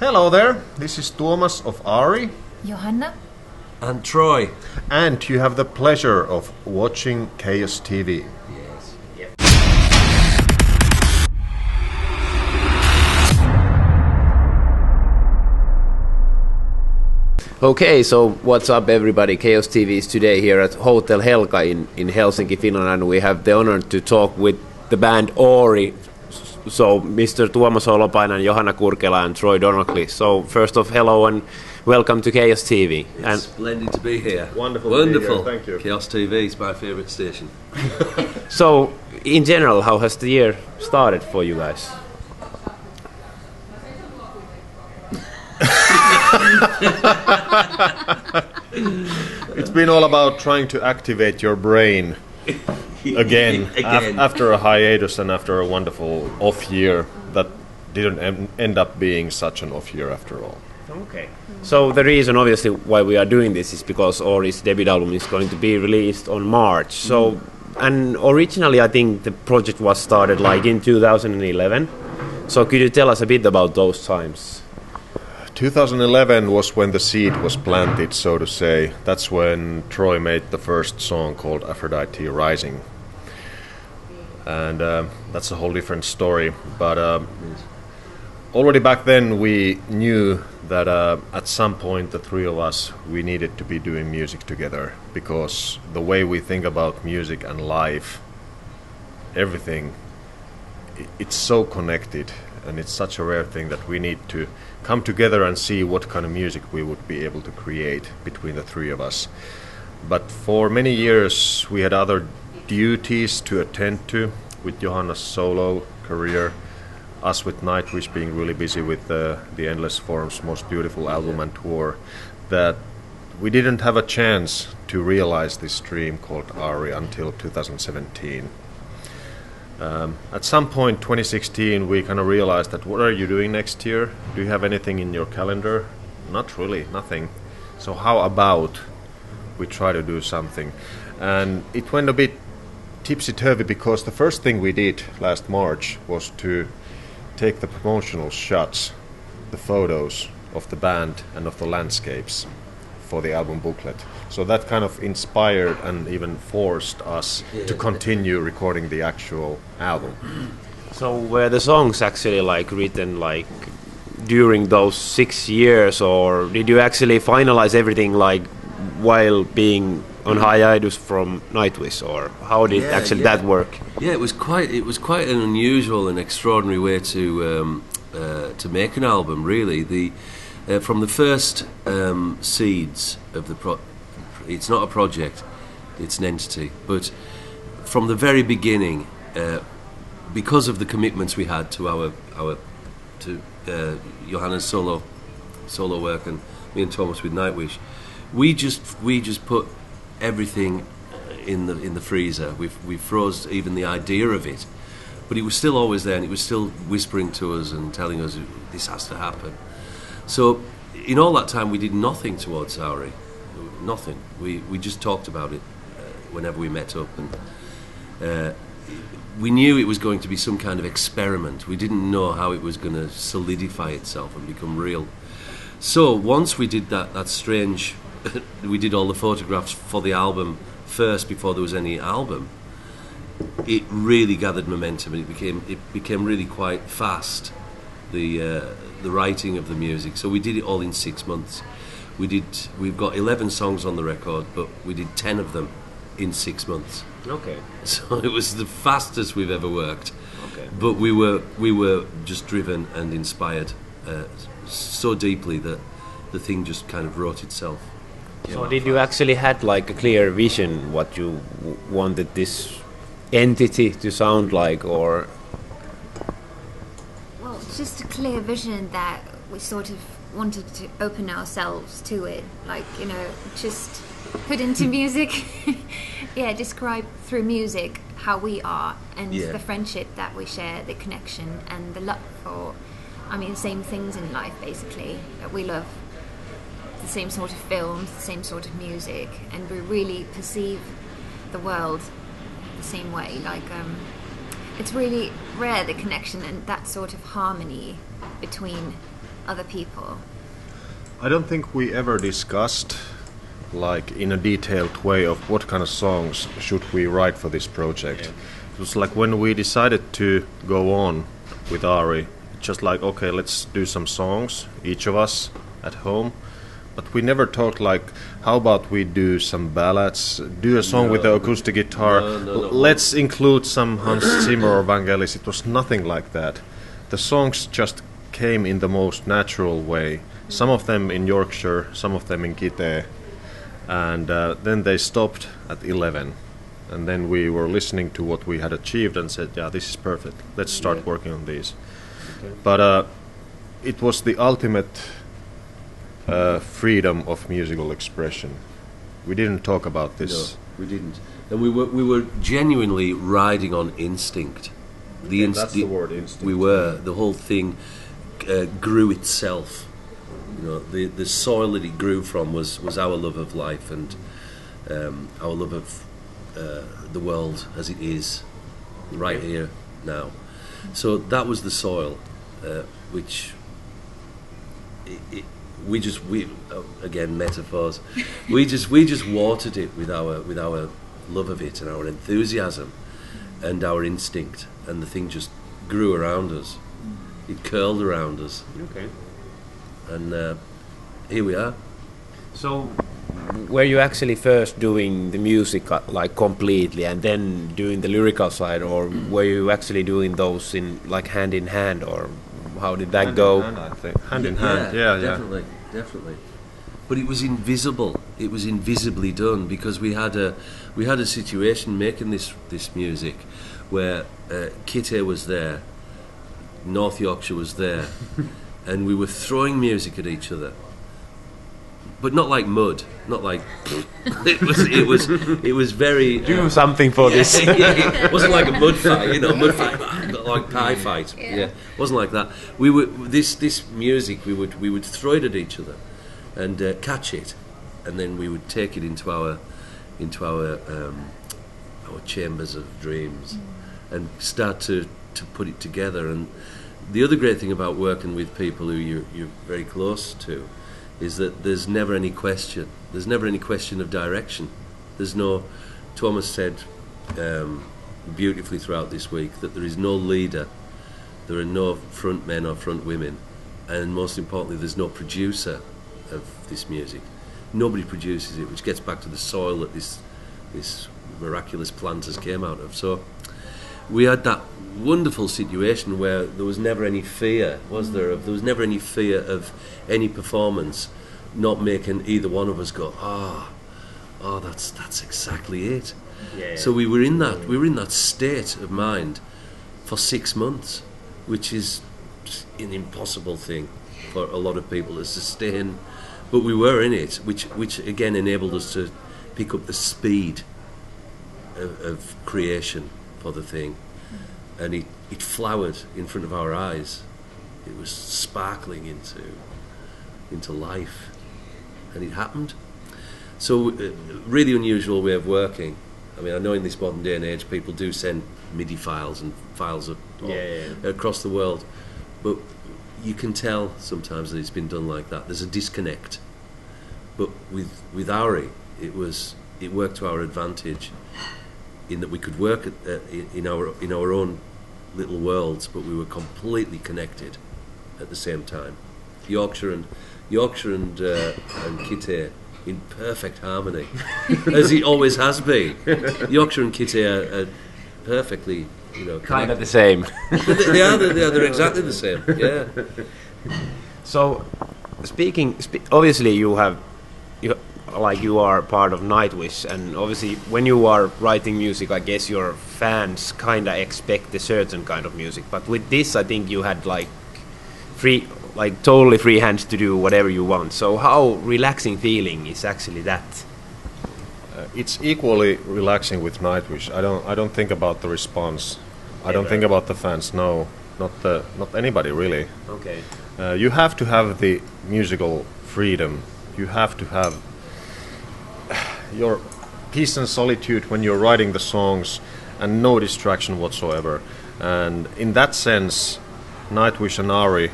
Hello there, this is Tuomas of Auri. Johanna. And Troy. And you have the pleasure of watching Chaos TV. Yes. Yep. Okay, so what's up everybody? Chaos TV is today here at Hotel Helka in Helsinki, Finland, and we have the honor to talk with the band Auri. So Mr. Tuomas Holopainen, Johanna Kurkela and Troy Donockley. So first off, hello and welcome to Chaos TV. It's splendid to be here. Wonderful. Wonderful. Thank you. Chaos TV is my favourite station. So in general, how has the year started for you guys? It's been all about trying to activate your brain again. After a hiatus and after a wonderful off year that didn't end up being such an off year after all. Okay. So the reason obviously why we are doing this is because Auri's debut album is going to be released on March. So and originally I think the project was started like in 2011. So could you tell us a bit about those times? 2011 was when the seed was planted, so to say. That's when Troy made the first song called Aphrodite Rising. And that's a whole different story. But already back then we knew that at some point the three of us, we needed to be doing music together. Because the way we think about music and life, everything, it's so connected. And it's such a rare thing that we need to come together and see what kind of music we would be able to create between the three of us. But for many years we had other duties to attend to, with Johanna's solo career, us with Nightwish being really busy with the Endless Form's most beautiful album and tour, that we didn't have a chance to realize this dream called Auri until 2017. At some point, 2016, we kind of realized that what are you doing next year? Do you have anything in your calendar? Not really, nothing. So how about we try to do something? And it went a bit tipsy-turvy because the first thing we did last March was to take the promotional shots, the photos of the band and of the landscapes for the album booklet. So that kind of inspired and even forced us to continue recording the actual album. So were the songs actually like written like during those 6 years, or did you actually finalize everything like while being on hiatus from Nightwish, or how did that work? Yeah, it was quite an unusual and extraordinary way to make an album. Really, from the first seeds of the it's not a project, it's an entity. But from the very beginning, because of the commitments we had to Johanna's solo work and me and Tuomas with Nightwish, we just put everything in the freezer. We froze even the idea of it, but it was still always there, and it was still whispering to us and telling us this has to happen. So in all that time we did nothing towards Auri. Nothing. We just talked about it whenever we met up, and we knew it was going to be some kind of experiment. We didn't know how it was going to solidify itself and become real. So once we did that strange, we did all the photographs for the album first before there was any album. It really gathered momentum, and it became really quite fast. The writing of the music. So we did it all in 6 months. We've got 11 songs on the record, but we did 10 of them in 6 months. Okay. So it was the fastest we've ever worked. Okay. But we were just driven and inspired so deeply that the thing just kind of wrote itself. So did you actually had like a clear vision what you wanted this entity to sound like, or? Well, just a clear vision that we sort of wanted to open ourselves to it, like, just put into music. Describe through music how we are, and the friendship that we share, the connection and the love for, the same things in life basically, that we love the same sort of films, the same sort of music, and we really perceive the world the same way. Like, it's really rare, the connection and that sort of harmony between other people? I don't think we ever discussed, like, in a detailed way of what kind of songs should we write for this project. It was like when we decided to go on with Auri, just like, okay, let's do some songs, each of us at home. But we never thought, like, how about we do some ballads, do a song with the acoustic guitar, let's include some Hans Zimmer or Vangelis. It was nothing like that. The songs just came in the most natural way. Some of them in Yorkshire, some of them in Kitee. And then they stopped at 11. And then we were listening to what we had achieved and said, yeah, this is perfect. Let's start working on these. Okay. But it was the ultimate freedom of musical expression. We didn't talk about this. No, we didn't. And we were genuinely riding on instinct. That's the word, instinct. We were. The whole thing grew itself. You know, the soil that it grew from was our love of life and our love of the world as it is right here now. So that was the soil, which we again metaphors. we just watered it with our love of it and our enthusiasm and our instinct, and the thing just grew around us. It curled around us. Okay. And here we are. So, were you actually first doing the music like completely, and then doing the lyrical side, or were you actually doing those in like hand in hand, or how did that go? Hand in hand, I think. Hand in hand. Yeah, definitely. But it was invisible. It was invisibly done because we had a situation making this music where Kitee was there, North Yorkshire was there. And we were throwing music at each other, but not like mud, not like it was very do something for this. It wasn't like a mud fight, mud fight, like pie fight. Yeah, it wasn't like that. We would this music we would throw it at each other, and catch it, and then we would take it into our chambers of dreams, and start to put it together. And the other great thing about working with people who you're very close to is that there's never any question. There's never any question of direction. There's no... Tuomas said beautifully throughout this week that there is no leader, there are no front men or front women, and most importantly, there's no producer of this music. Nobody produces it, which gets back to the soil that this miraculous planters came out of. So we had that wonderful situation where there was never any fear, was there? There was never any fear of any performance not making either one of us go, that's exactly it. Yeah. So we were in that state of mind for 6 months, which is an impossible thing for a lot of people to sustain. But we were in it, which again enabled us to pick up the speed of creation for the thing. And it flowered in front of our eyes. It was sparkling into life, and it happened. So, really unusual way of working. I mean, I know in this modern day and age, people do send MIDI files and files across the world, but you can tell sometimes that it's been done like that. There's a disconnect. But with Auri, it worked to our advantage, in that we could work in our own little worlds, but we were completely connected at the same time. Yorkshire and Kitee in perfect harmony, as it always has been. Yorkshire and Kitee are perfectly, kind of the same. They're exactly the same. Yeah. So, obviously you are part of Nightwish, and obviously when you are writing music, I guess your fans kind of expect a certain kind of music. But with this, I think you had totally free hands to do whatever you want. So how relaxing feeling is actually that? It's equally relaxing with Nightwish. I don't think about the response. I don't think about the fans. No, not anybody really. Okay. You have to have the musical freedom. You have to have your peace and solitude when you're writing the songs, and no distraction whatsoever. And in that sense, Nightwish and Auri,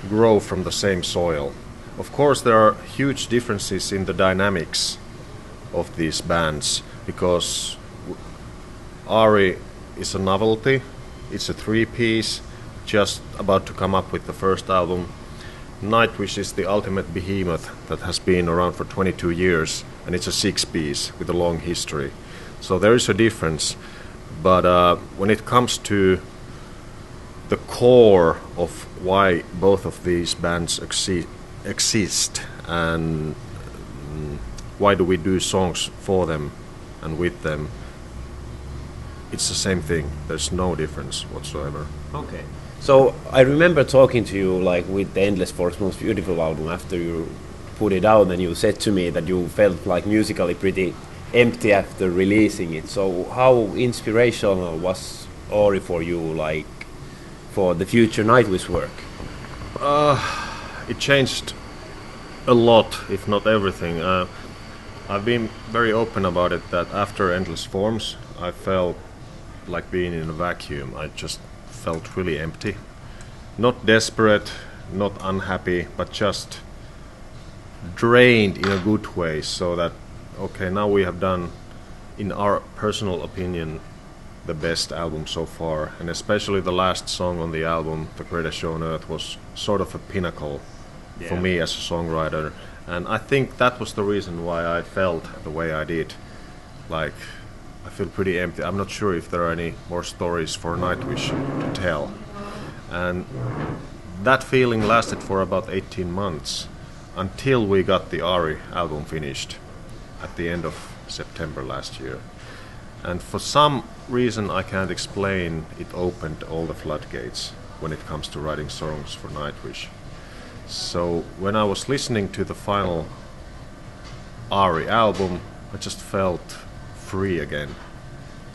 grow from the same soil. Of course, there are huge differences in the dynamics of these bands because Auri is a novelty. It's a 3-piece, just about to come up with the first album. Nightwish is the ultimate behemoth that has been around for 22 years, and it's a 6-piece with a long history. So there is a difference, but when it comes to the core of why both of these bands exist and why do we do songs for them and with them, it's the same thing. There's no difference whatsoever. Okay. So I remember talking to you like with the Endless Force Most Beautiful album after you put it out, and you said to me that you felt like musically pretty empty after releasing it. So how inspirational was Auri for you, like for the future Nightwish work? It changed a lot, if not everything. I've been very open about it that after Endless Forms I felt like being in a vacuum. I just felt really empty. Not desperate, not unhappy, but just drained in a good way, so that, okay, now we have done, in our personal opinion, the best album so far, and especially the last song on the album, The Greatest Show on Earth, was sort of a pinnacle for me as a songwriter, and I think that was the reason why I felt the way I did. Like, I feel pretty empty. I'm not sure if there are any more stories for Nightwish to tell. And that feeling lasted for about 18 months until we got the Auri album finished at the end of September last year. And for some reason I can't explain, it opened all the floodgates when it comes to writing songs for Nightwish. So when I was listening to the final Auri album, I just felt free again,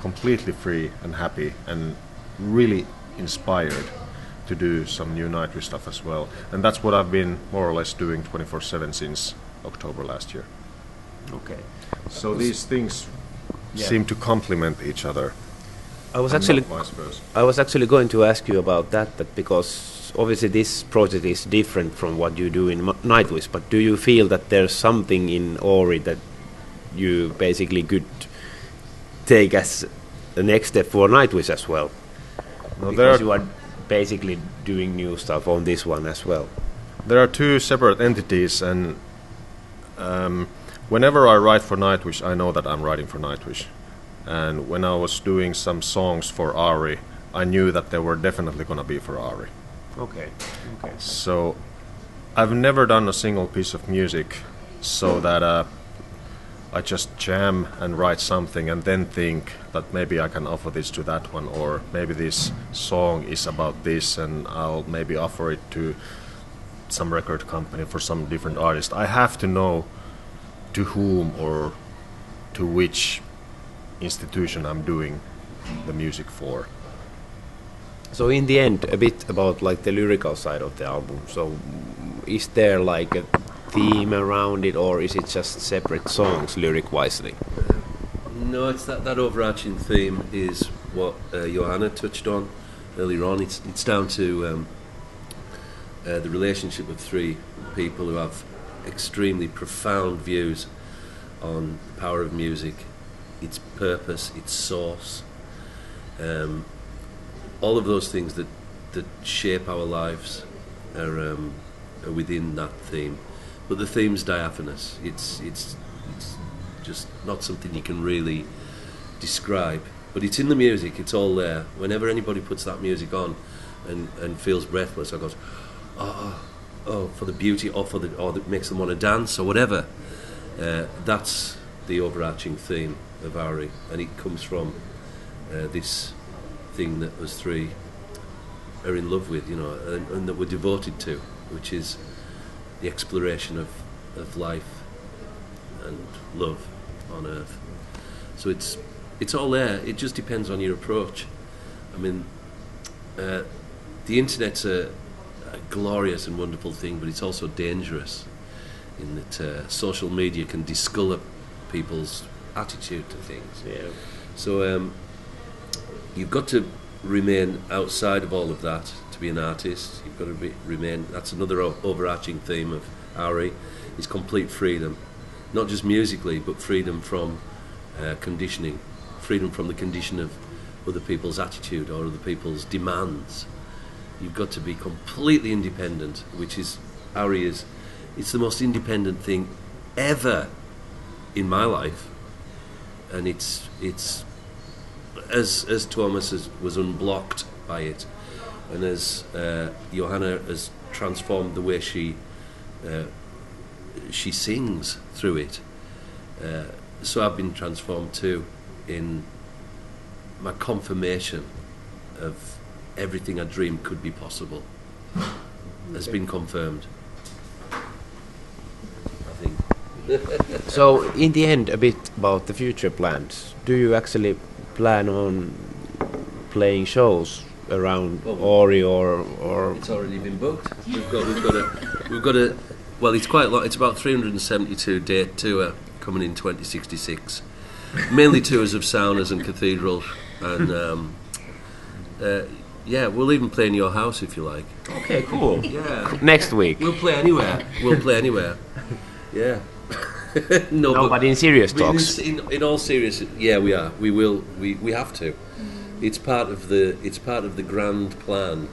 completely free and happy and really inspired to do some new Nightwish stuff as well. And that's what I've been more or less doing 24/7 since October last year. Okay. So these things seem to complement each other. I was actually going to ask you about that because obviously this project is different from what you do in Nightwish, but do you feel that there's something in Auri that you basically could take as the next step for Nightwish as well? No, because you are basically doing new stuff on this one as well. There are two separate entities, and whenever I write for Nightwish, I know that I'm writing for Nightwish. And when I was doing some songs for Auri, I knew that they were definitely going to be for Auri. Okay. So I've never done a single piece of music so that I just jam and write something and then think that maybe I can offer this to that one, or maybe this song is about this and I'll maybe offer it to some record company for some different artist. I have to know to whom or to which institution I'm doing the music for. So in the end, a bit about like the lyrical side of the album. So is there like a theme around it, or is it just separate songs lyric-wisely? No, it's that overarching theme is what Johanna touched on earlier on. It's down to the relationship of three people who have extremely profound views on the power of music, its purpose, its source, all of those things that shape our lives are within that theme. But the theme's diaphanous. It's just not something you can really describe. But it's in the music. It's all there. Whenever anybody puts that music on and feels breathless, or goes, oh, for the beauty, or that makes them want to dance, or whatever. That's the overarching theme of Auri, and it comes from this thing that us three are in love with, and that we're devoted to, which is the exploration of life and love on Earth. So it's all there. It just depends on your approach. I mean, the internet's a glorious and wonderful thing, but it's also dangerous in that social media can discolour people's attitude to things. Yeah. So you've got to remain outside of all of that to to be an artist. You've got to remain. That's another overarching theme of Auri, is complete freedom, not just musically, but freedom from conditioning, freedom from the condition of other people's attitude or other people's demands. You've got to be completely independent, which is Auri is. It's the most independent thing ever in my life, and it's as Tuomas was unblocked by it, and as Johanna has transformed the way she sings through it, so I've been transformed too in my confirmation of everything I dreamed could be possible has been confirmed, I think. So, in the end, a bit about the future plans. Do you actually plan on playing shows around Auri or? It's already been booked. We've got a. Well, it's quite long. It's about 372 date tour coming in 2066. Mainly tours of saunas and cathedrals, and yeah, we'll even play in your house if you like. Okay, cool. Yeah. Next week. We'll play anywhere. Yeah. No, but in serious talks. In all serious, yeah, we are. We will. We have to. It's part of the grand plan,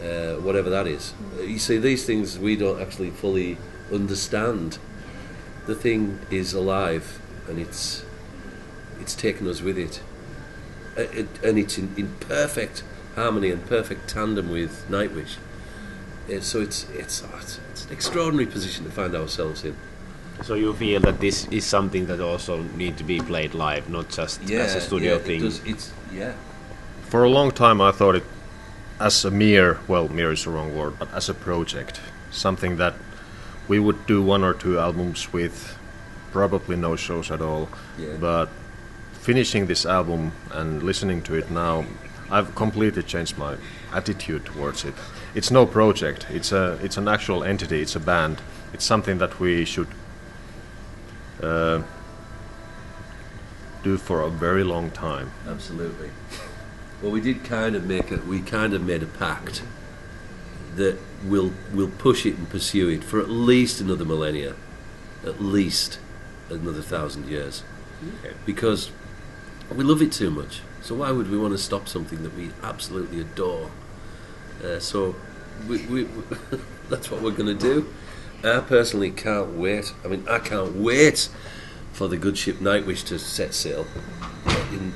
whatever that is. You see, these things we don't actually fully understand. The thing is alive, and it's taken us with it, and it's in perfect harmony and perfect tandem with Nightwish. So it's an extraordinary position to find ourselves in. So you feel that this is something that also need to be played live, not just as a studio thing? Yeah. For a long time I thought it as a mere is the wrong word, but as a project. Something that we would do 1 or 2 albums with, probably no shows at all. Yeah. But finishing this album and listening to it now, I've completely changed my attitude towards it. It's no project, it's an actual entity, it's a band. It's something that we should do for a very long time. Absolutely. Well, we did kind of made a pact that we'll push it and pursue it for at least another millennia, at least another 1,000 years, because we love it too much. So why would we want to stop something that we absolutely adore? So we that's what we're going to do. I personally can't wait. I mean, I can't wait for the good ship Nightwish to set sail in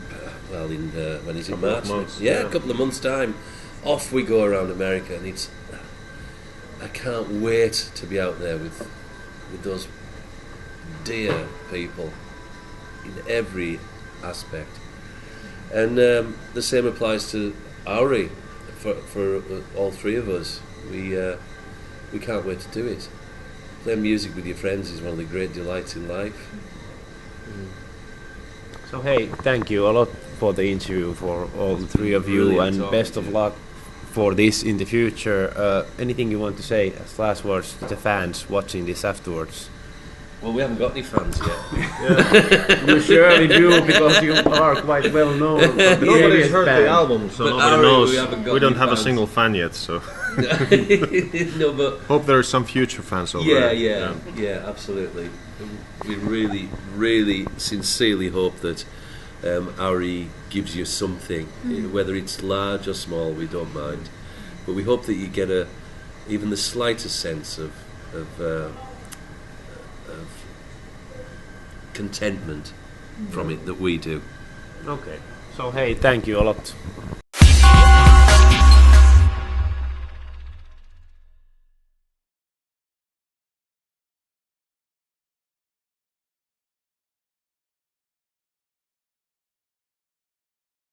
when is it, March? Yeah, a couple of months' time. Off we go around America, and I can't wait to be out there with those dear people in every aspect. And the same applies to Auri. For all three of us, we can't wait to do it. Playing music with your friends is one of the great delights in life. So hey, thank you a lot for the interview, for all the three of you, and best of luck for this in the future. Anything you want to say as last words to the fans watching this afterwards? Well, we haven't got any fans yet. You surely do, because you are quite well known. Nobody's heard the album, so But nobody Auri, knows. We don't have a single fan yet, so No, but hope there are some future fans over there. yeah, absolutely. We really, really sincerely hope that Auri gives you something, whether it's large or small, we don't mind. But we hope that you get even the slightest sense of contentment from it that we do. Okay. So hey, thank you a lot.